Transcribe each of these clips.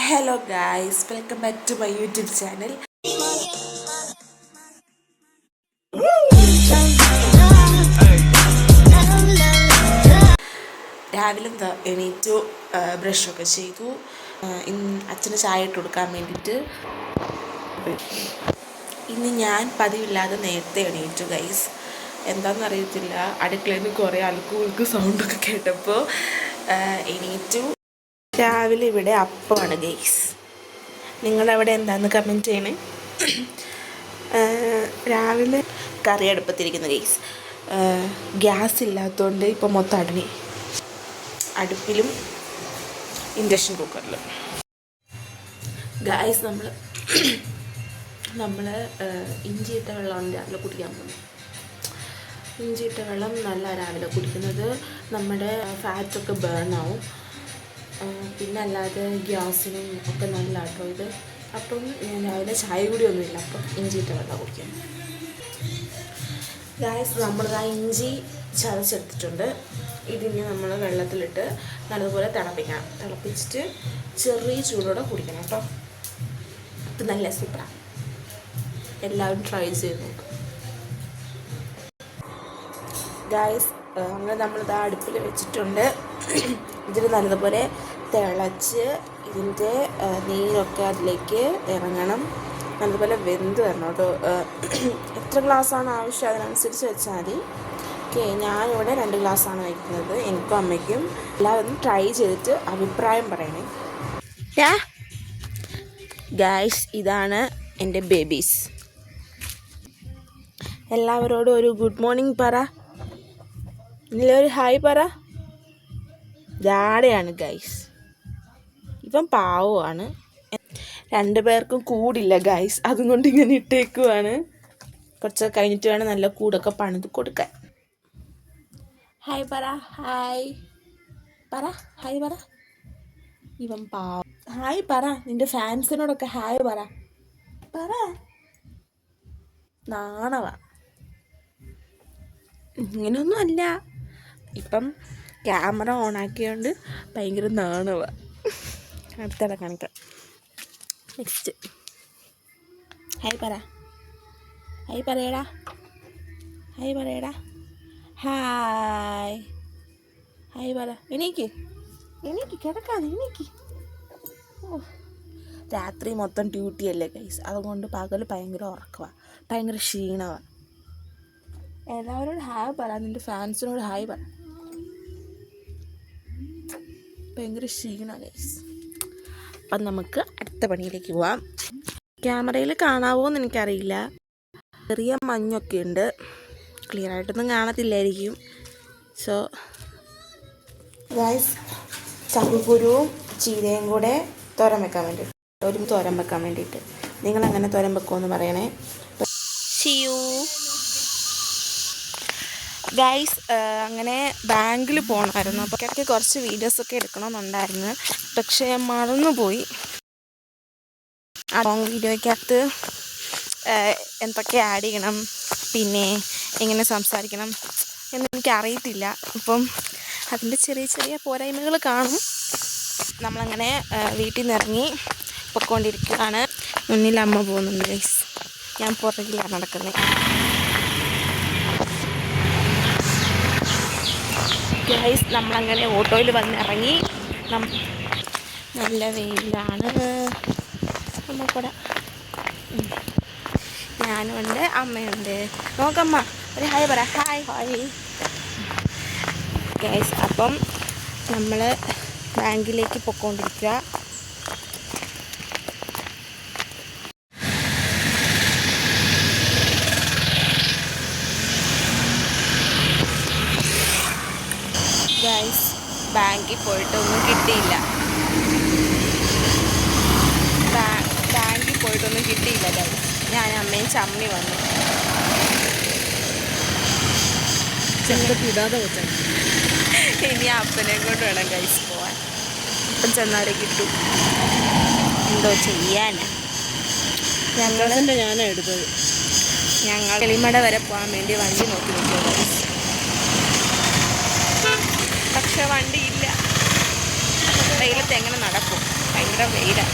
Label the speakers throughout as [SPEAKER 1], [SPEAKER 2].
[SPEAKER 1] Hello guys, welcome back to my YouTube channel. രാവിലെ എണീറ്റു ബ്രഷൊക്കെ ചെയ്തു. അച്ഛന് ചായ ഇട്ട് കൊടുക്കാൻ വേണ്ടിയിട്ട് ഇന്ന് ഞാൻ പതിവില്ലാതെ നേരത്തെ എണീറ്റു ഗൈസ്. എന്താണെന്ന് അറിയത്തില്ല, അടുക്കളയിൽ നിന്ന് കുറേ അലുക്ക് സൗണ്ടൊക്കെ കേട്ടപ്പോൾ എണീറ്റു. രാവിലെ ഇവിടെ അപ്പമാണ് ഗൈസ്. നിങ്ങളവിടെ എന്താണെന്ന് കമൻറ്റ് ചെയ്യണേ. രാവിലെ കറി അടുപ്പത്തിരിക്കുന്ന ഗൈസ്. ഗ്യാസ് ഇല്ലാത്തതുകൊണ്ട് ഇപ്പോൾ മൊത്തം അടുപ്പിലും ഇൻഡക്ഷൻ കുക്കറിലും. ഗൈസ് നമ്മൾ ഇഞ്ചിയിട്ട വെള്ളമാണ് രാവിലെ കുടിക്കാൻ പോകുന്നത്. ഇഞ്ചിയിട്ട വെള്ളം നല്ല രാവിലെ കുടിക്കുന്നത് നമ്മുടെ ഫാറ്റൊക്കെ ബേൺ ആവും. പിന്നെ അല്ലാതെ ഗ്യാസിനും ഒക്കെ നല്ല കേട്ടോ ഇത്. അപ്പം ഞാൻ രാവിലെ ചായ കൂടിയൊന്നുമില്ല, അപ്പം ഇഞ്ചിയിട്ട വെള്ളം കുടിക്കാം. ഗൈസ് നമ്മളിതാ ഇഞ്ചി ചതച്ചെടുത്തിട്ടുണ്ട്. ഇതിന് നമ്മൾ വെള്ളത്തിലിട്ട് നല്ലതുപോലെ തിളപ്പിച്ചിട്ട് ചെറിയ ചൂടോടെ കുടിക്കണം കേട്ടോ. ഇത് നല്ല സൂപ്പറാണ്, എല്ലാവരും ട്രൈ ചെയ്ത് നോക്കും ഗൈസ്. അങ്ങനെ നമ്മളിതാ അടുപ്പിൽ വെച്ചിട്ടുണ്ട്. ഇതിൽ നല്ലതുപോലെ തിളച്ച് ഇതിൻ്റെ നീരൊക്കെ അതിലേക്ക് ഇറങ്ങണം. നല്ലതുപോലെ വെന്ത് വരണം കേട്ടോ. എത്ര ഗ്ലാസ്സാണ് ആവശ്യം അതിനനുസരിച്ച് വെച്ചാൽ മതി. ഓക്കെ, ഞാനിവിടെ 2 ഗ്ലാസ്സാണ് വയ്ക്കുന്നത്. എനിക്കും അമ്മയ്ക്കും. എല്ലാവരും ട്രൈ ചെയ്തിട്ട് അഭിപ്രായം പറയണേ. ഗൈസ് ഇതാണ് എൻ്റെ ബേബീസ്. എല്ലാവരോടും ഒരു ഗുഡ് മോർണിംഗ് പറ, ഒരു ഹായ് പറ. ജാടയാണ് ഗൈസ്, ഇപ്പം പാവമാണ്. 2 പേർക്കും കൂടില്ല ഗൈസ്, അതുകൊണ്ട് ഇങ്ങനെ ഇട്ടേക്കുവാണ്. കുറച്ച് കഴിഞ്ഞിട്ട് വേണം നല്ല കൂടൊക്കെ പണിത് കൊടുക്കാൻ. ഹായ് പറ, ഹായ് പറ. ഇവൻ പാവം. ഹായ് പറ, നിന്റെ ഫാൻസിനോടൊക്കെ ഹായ് പറ. നാണവാ. ഇങ്ങനെയൊന്നും അല്ല, ഇപ്പം ക്യാമറ ഓണാക്കിയോണ്ട് ഭയങ്കര നാണവാ. അടുത്തിടെ കാണിക്കാം. നെക്സ്റ്റ് ഹായ് പറയടാ. ഹായ് പറ. എണീക്ക് കിടക്കാതെ എണീക്ക്. രാത്രി മൊത്തം ഡ്യൂട്ടിയല്ലേ ഗൈസ്, അതുകൊണ്ട് പകൽ ഭയങ്കര ഉറക്കമാണ്, ഭയങ്കര ക്ഷീണമാണ്. എല്ലാവരോടും ഹായ് പറ, നിൻ്റെ ഫാൻസിനോട് ഹായ് പറ. ഭയങ്കര ക്ഷീണമാണ് ഗൈസ്. അപ്പം നമുക്ക് അടുത്ത പണിയിലേക്ക് പോവാം. ക്യാമറയിൽ കാണാവോ എന്ന് എനിക്കറിയില്ല, ചെറിയ മഞ്ഞൊക്കെ ഉണ്ട്, ക്ലിയർ ആയിട്ടൊന്നും കാണത്തില്ലായിരിക്കും. സോ ഗൈസ്, ചക്കക്കുരുവും ചീരയും കൂടെ തോരൻ വെക്കാൻ വേണ്ടിയിട്ട് നിങ്ങളെങ്ങനെ തോരൻ വെക്കുമെന്ന് പറയണേ. ഗൈസ് അങ്ങനെ ബാങ്കിൽ പോകണമായിരുന്നു. അപ്പോൾ ഇടയ്ക്ക് കുറച്ച് വീഡിയോസൊക്കെ എടുക്കണമെന്നുണ്ടായിരുന്നു, പക്ഷേ മറന്നുപോയി. ആ ലോങ് വീഡിയോയ്ക്കകത്ത് എന്തൊക്കെ ആഡ് ചെയ്യണം, പിന്നെ എങ്ങനെ സംസാരിക്കണം എന്നെനിക്ക് അറിയത്തില്ല. അപ്പം അതിൻ്റെ ചെറിയ പോരായ്മകൾ കാണും. നമ്മളങ്ങനെ വീട്ടിൽ നിന്ന് ഇറങ്ങി പൊയ്ക്കൊണ്ടിരിക്കുകയാണ്. മുന്നിൽ അമ്മ പോകുന്നുണ്ട് ഗൈസ്, ഞാൻ പുറകിലാണ് നടക്കുന്നത്. ഗൈസ് നമ്മളങ്ങനെ ഓട്ടോയിൽ വന്നിറങ്ങി. നല്ല വെയിലാണ്. നമ്മൾക്കൂടെ ഞാനുണ്ട്, അമ്മയുണ്ട്. നോക്കമ്മ, ഒരു ഹായ് പറ. Hi guys. അപ്പം നമ്മൾ ബാങ്കിലേക്ക് പൊയ്ക്കൊണ്ടിരിക്കുക. ഗൈസ് ബാങ്കിൽ പോയിട്ടൊന്നും കിട്ടിയില്ല. ഗൈസ്, ഞാൻ അമ്മയും ചമ്മി വന്നു. ഇനി അപ്പനെ കൊണ്ട് വേണം ഗൈസ് പോവാൻ. അപ്പം ചെന്നാലേ കിട്ടും. എന്തോ ചെയ്യാനാ. ഞാനാണ് എടുത്തത്. ഞങ്ങൾ എളിമട വരെ പോകാൻ വേണ്ടി വണ്ടി നോക്കി നിൽക്കുക ഗൈസ്. പക്ഷെ വണ്ടിയില്ല. വെയിലത്ത് എങ്ങനെ നടക്കും? ഭയങ്കര വെയിലാണ്.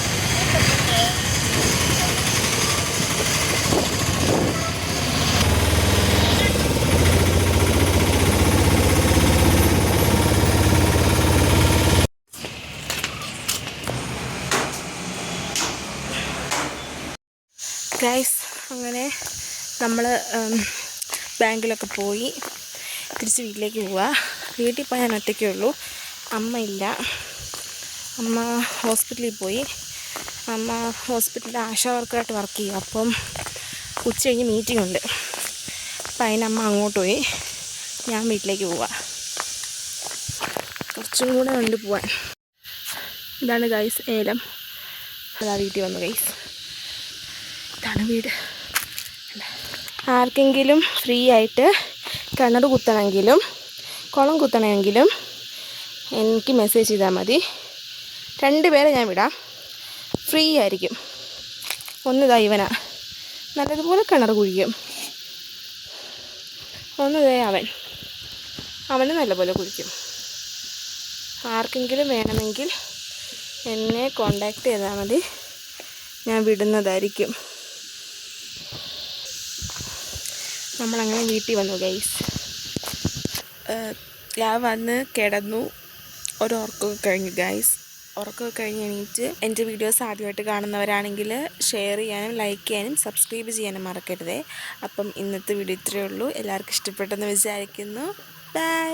[SPEAKER 1] ഗൈസ്, അങ്ങനെ നമ്മൾ ബാങ്കിലൊക്കെ പോയി തിരിച്ച് വീട്ടിലേക്ക് പോവുക. വീട്ടിൽ പോയാൽ ഞാൻ ഒറ്റയ്ക്കേ ഉള്ളൂ, അമ്മ ഇല്ല. അമ്മ ഹോസ്പിറ്റലിൽ പോയി. അമ്മ ഹോസ്പിറ്റലിൽ ആശാ വർക്കറായിട്ട് വർക്ക് ചെയ്യും. അപ്പം ഉച്ച കഴിഞ്ഞ് മീറ്റിംഗ് ഉണ്ട്. അപ്പം അതിനമ്മ അങ്ങോട്ട് പോയി. ഞാൻ വീട്ടിലേക്ക് പോവുക. കുറച്ചും കൂടെ ഉണ്ട് പോവാൻ. ഇതാണ് ഗൈസ് ഏലം. അതാ വീട്ടിൽ വന്നു ഗൈസ്. ഇതാണ് വീട്. ആർക്കെങ്കിലും ഫ്രീ ആയിട്ട് കിണർ കുത്തണമെങ്കിലും കുളം കുത്തണമെങ്കിലും എനിക്ക് മെസ്സേജ് ചെയ്താൽ മതി. 2 പേരെ ഞാൻ വിടാം, ഫ്രീ ആയിരിക്കും. ഒന്നിതാ ഇവനാ, നല്ലതുപോലെ കിണർ കുഴിക്കും. ഒന്നിതേ അവന് നല്ലപോലെ കുഴിക്കും. ആർക്കെങ്കിലും വേണമെങ്കിൽ എന്നെ കോണ്ടാക്ട് ചെയ്താൽ മതി, ഞാൻ വിടുന്നതായിരിക്കും. നമ്മളങ്ങനെ വീട്ടിൽ വന്നു ഗൈസ്. ഞാൻ വന്ന് കിടന്നു. ഒരു ഉറക്കമൊക്കെ കഴിഞ്ഞു ഗൈസ്. ഉറക്കമൊക്കെ കഴിഞ്ഞ് എണീറ്റ് എൻ്റെ വീഡിയോസ് ആദ്യമായിട്ട് കാണുന്നവരാണെങ്കിൽ ഷെയർ ചെയ്യാനും ലൈക്ക് ചെയ്യാനും സബ്സ്ക്രൈബ് ചെയ്യാനും മറക്കരുതേ. അപ്പം ഇന്നത്തെ വീഡിയോ ഇത്രയേ ഉള്ളൂ. എല്ലാവർക്കും ഇഷ്ടപ്പെട്ടെന്ന് വിചാരിക്കുന്നു. ബൈ.